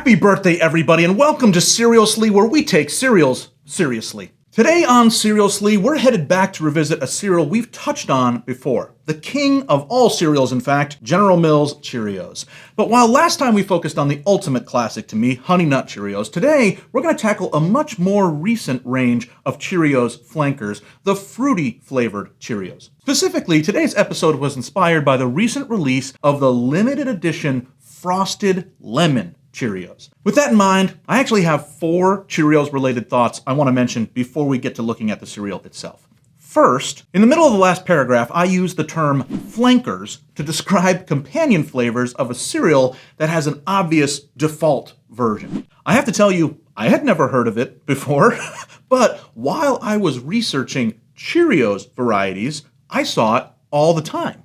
Happy birthday, everybody, and welcome to Cerealsly, where we take cereals seriously. Today on Cerealsly, we're headed back to revisit a cereal we've touched on before. The king of all cereals, in fact, General Mills Cheerios. But while last time we focused on the ultimate classic to me, Honey Nut Cheerios, today we're going to tackle a much more recent range of Cheerios flankers, the fruity flavored Cheerios. Specifically, today's episode was inspired by the recent release of the limited edition Frosted Lemon Cheerios. With that in mind, I actually have 4 Cheerios-related thoughts I want to mention before we get to looking at the cereal itself. First, in the middle of the last paragraph, I used the term flankers to describe companion flavors of a cereal that has an obvious default version. I have to tell you, I had never heard of it before, but while I was researching Cheerios varieties, I saw it all the time.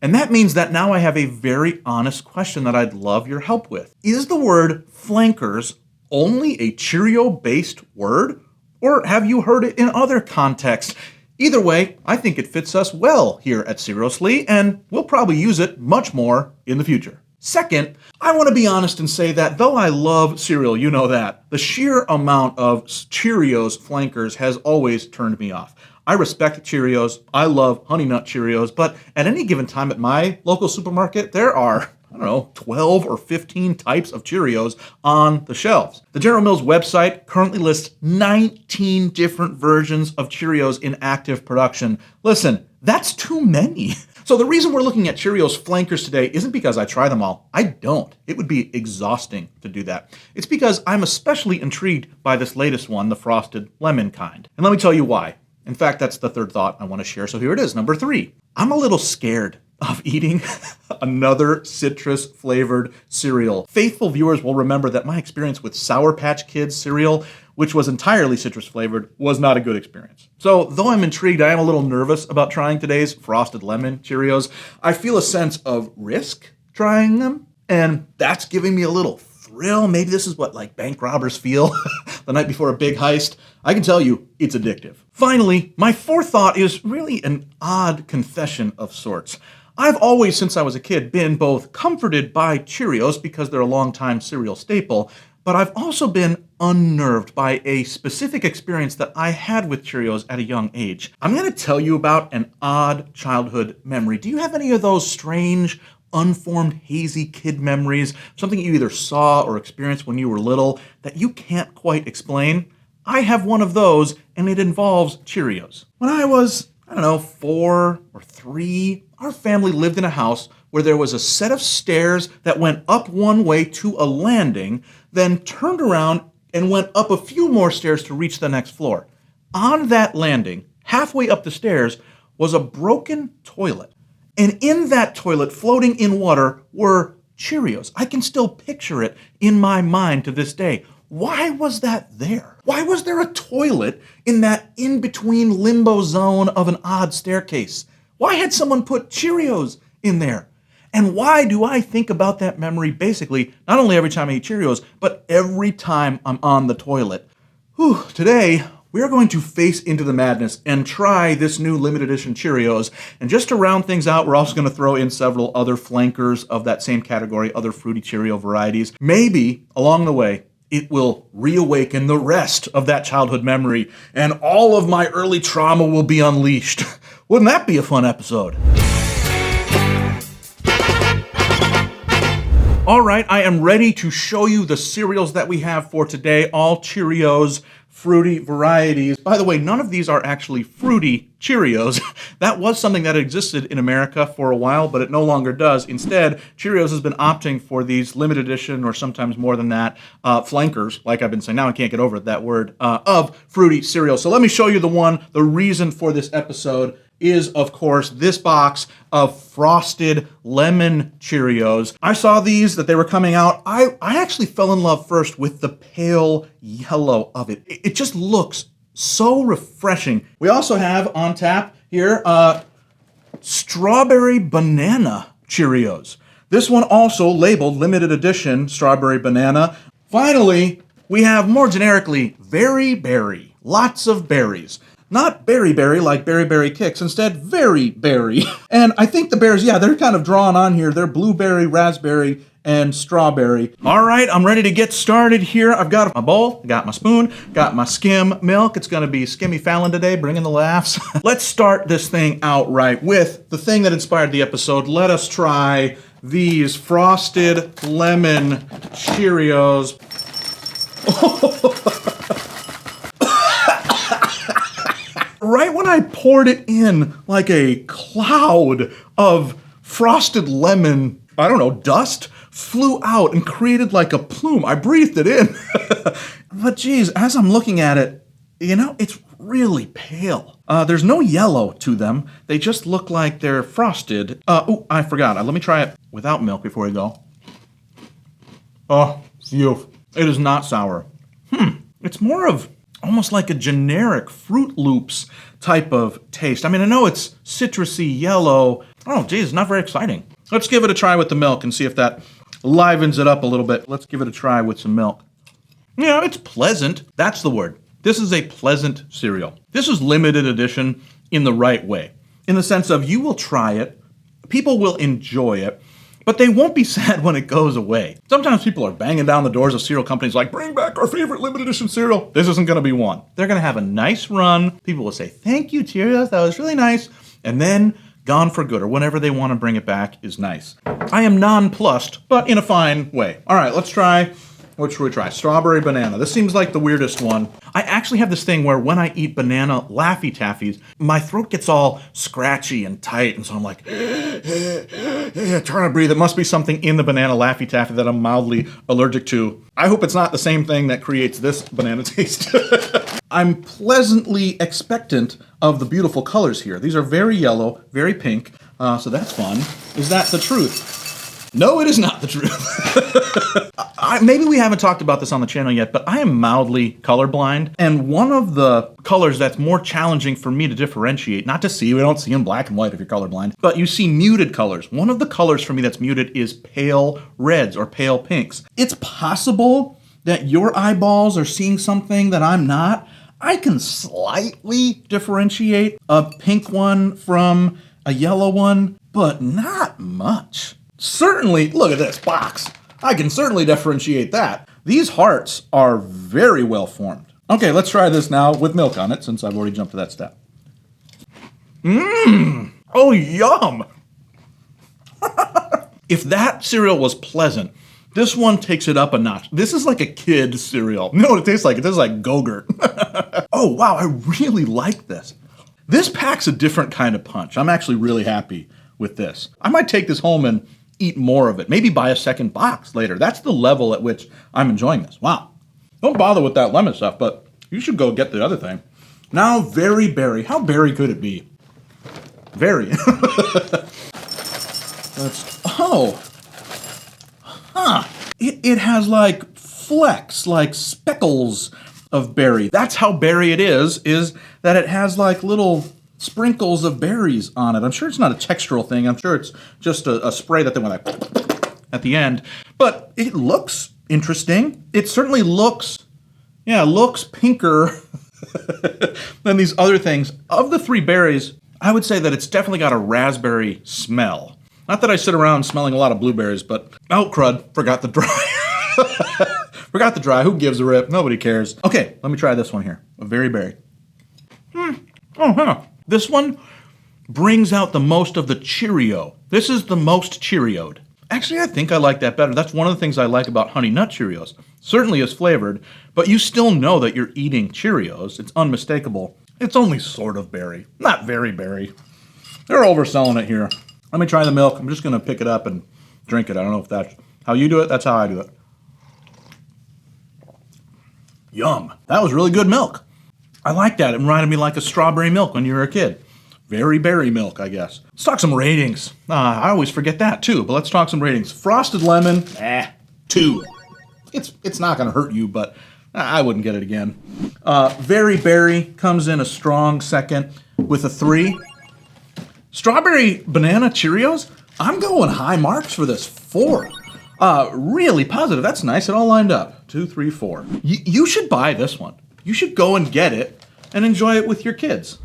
And that means that now I have a very honest question that I'd love your help with. Is the word flankers only a Cheerio-based word? Or have you heard it in other contexts? Either way, I think it fits us well here at Cerealsly, and we'll probably use it much more in the future. Second, I want to be honest and say that though I love cereal, you know that, the sheer amount of Cheerios flankers has always turned me off. I respect Cheerios, I love Honey Nut Cheerios, but at any given time at my local supermarket, there are, 12 or 15 types of Cheerios on the shelves. The General Mills website currently lists 19 different versions of Cheerios in active production. Listen, that's too many. So the reason we're looking at Cheerios flankers today isn't because I try them all. I don't. It would be exhausting to do that. It's because I'm especially intrigued by this latest one, the Frosted Lemon kind. And let me tell you why. In fact, that's the third thought I want to share, so here it is, number 3. I'm a little scared of eating another citrus-flavored cereal. Faithful viewers will remember that my experience with Sour Patch Kids cereal, which was entirely citrus-flavored, was not a good experience. So, though I'm intrigued, I am a little nervous about trying today's Frosted Lemon Cheerios. I feel a sense of risk trying them, and that's giving me a little thrill. Maybe this is what bank robbers feel the night before a big heist. I can tell you, it's addictive. Finally, my fourth thought is really an odd confession of sorts. I've always, since I was a kid, been both comforted by Cheerios because they're a longtime cereal staple, but I've also been unnerved by a specific experience that I had with Cheerios at a young age. I'm going to tell you about an odd childhood memory. Do you have any of those strange, unformed, hazy kid memories, something you either saw or experienced when you were little that you can't quite explain? I have one of those, and it involves Cheerios. When I was, 4 or 3, our family lived in a house where there was a set of stairs that went up one way to a landing, then turned around and went up a few more stairs to reach the next floor. On that landing, halfway up the stairs, was a broken toilet. And in that toilet, floating in water, were Cheerios. I can still picture it in my mind to this day. Why was that there? Why was there a toilet in that in-between limbo zone of an odd staircase? Why had someone put Cheerios in there? And why do I think about that memory basically not only every time I eat Cheerios, but every time I'm on the toilet? Today, we are going to face into the madness and try this new limited edition Cheerios. And just to round things out, we're also going to throw in several other flankers of that same category, other fruity Cheerio varieties. Maybe, along the way, it will reawaken the rest of that childhood memory, and all of my early trauma will be unleashed. Wouldn't that be a fun episode? All right, I am ready to show you the cereals that we have for today, all Cheerios, fruity varieties. By the way, none of these are actually fruity Cheerios. That was something that existed in America for a while, but it no longer does. Instead, Cheerios has been opting for these limited edition, or sometimes more than that, flankers, like I've been saying, now I can't get over that word, of fruity cereal. So let me show you the reason for this episode is, of course, this box of Frosted Lemon Cheerios. I saw these, that they were coming out. I actually fell in love first with the pale yellow of it. It just looks so refreshing. We also have on tap here, Strawberry Banana Cheerios. This one also labeled limited edition Strawberry Banana. Finally, we have more generically, Very Berry. Lots of berries. Not berry berry like Berry Berry Kicks, instead very berry. And I think the berries, they're kind of drawn on here. They're blueberry, raspberry, and strawberry. All right, I'm ready to get started here. I've got my bowl, got my spoon, got my skim milk. It's gonna be Skimmy Fallon today, bringing the laughs. Let's start this thing out right with the thing that inspired the episode. Let us try these Frosted Lemon Cheerios. Right when I poured it in, like a cloud of frosted lemon, I don't know, dust flew out and created like a plume. I breathed it in. But geez, as I'm looking at it, you know, it's really pale. There's no yellow to them. They just look like they're frosted. Oh, I forgot. Let me try it without milk before we go. Oh, phew. It is not sour. It's more of almost like a generic Fruit Loops type of taste. I mean, I know it's citrusy yellow. Oh, geez, it's not very exciting. Let's give it a try with the milk and see if that livens it up a little bit. Let's give it a try with some milk. Yeah, it's pleasant. That's the word. This is a pleasant cereal. This is limited edition in the right way. In the sense of you will try it, people will enjoy it, but they won't be sad when it goes away. Sometimes people are banging down the doors of cereal companies like, bring back our favorite limited edition cereal. This isn't gonna be one. They're gonna have a nice run. People will say, thank you, Cheerios, that was really nice. And then gone for good, or whenever they wanna bring it back is nice. I am nonplussed, but in a fine way. All right, let's try, what should we try? Strawberry banana. This seems like the weirdest one. I actually have this thing where when I eat banana Laffy Taffies, my throat gets all scratchy and tight, and so I'm like, trying to breathe. It must be something in the banana Laffy Taffy that I'm mildly allergic to. I hope it's not the same thing that creates this banana taste. I'm pleasantly expectant of the beautiful colors here. These are very yellow, very pink, so that's fun. Is that the truth? No, it is not the truth. Maybe we haven't talked about this on the channel yet, but I am mildly colorblind. And one of the colors that's more challenging for me to differentiate, not to see, we don't see in black and white if you're colorblind, but you see muted colors. One of the colors for me that's muted is pale reds or pale pinks. It's possible that your eyeballs are seeing something that I'm not. I can slightly differentiate a pink one from a yellow one, but not much. Certainly, look at this box. I can certainly differentiate that. These hearts are very well formed. Okay, let's try this now with milk on it, since I've already jumped to that step. Oh, yum! If that cereal was pleasant, this one takes it up a notch. This is like a kid cereal. You know what it tastes like? It tastes like Go-Gurt. Oh, wow, I really like this. This packs a different kind of punch. I'm actually really happy with this. I might take this home and eat more of it. Maybe buy a second box later. That's the level at which I'm enjoying this. Wow. Don't bother with that lemon stuff, but you should go get the other thing. Now, very berry. How berry could it be? Very. It has like flecks, like speckles of berry. That's how berry it is that it has like little sprinkles of berries on it. I'm sure it's not a textural thing. I'm sure it's just a spray that they went like at the end. But it looks interesting. It certainly looks pinker than these other things. Of the three berries, I would say that it's definitely got a raspberry smell. Not that I sit around smelling a lot of blueberries, but oh crud, forgot the dry. Forgot the dry. Who gives a rip? Nobody cares. Okay, let me try this one here. A very berry. This one brings out the most of the Cheerio. This is the most Cheerioed. Actually, I think I like that better. That's one of the things I like about Honey Nut Cheerios. Certainly is flavored, but you still know that you're eating Cheerios. It's unmistakable. It's only sort of berry, not very berry. They're overselling it here. Let me try the milk. I'm just gonna pick it up and drink it. I don't know if that's how you do it. That's how I do it. Yum. That was really good milk. I like that. It reminded me like a strawberry milk when you were a kid. Very berry milk, I guess. Let's talk some ratings. I always forget that too, but let's talk some ratings. Frosted Lemon, 2. It's not gonna hurt you, but I wouldn't get it again. Very Berry comes in a strong second with a 3. Strawberry Banana Cheerios, I'm going high marks for this, 4. Really positive, that's nice, it all lined up. 2, 3, 4. You should buy this one. You should go and get it and enjoy it with your kids.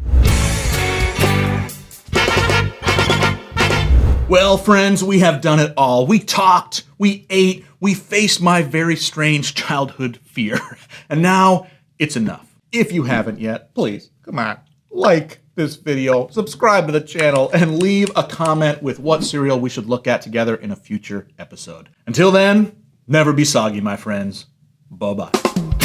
Well, friends, we have done it all. We talked, we ate, we faced my very strange childhood fear. And now it's enough. If you haven't yet, please, come on, like this video, subscribe to the channel, and leave a comment with what cereal we should look at together in a future episode. Until then, never be soggy, my friends. Bye-bye.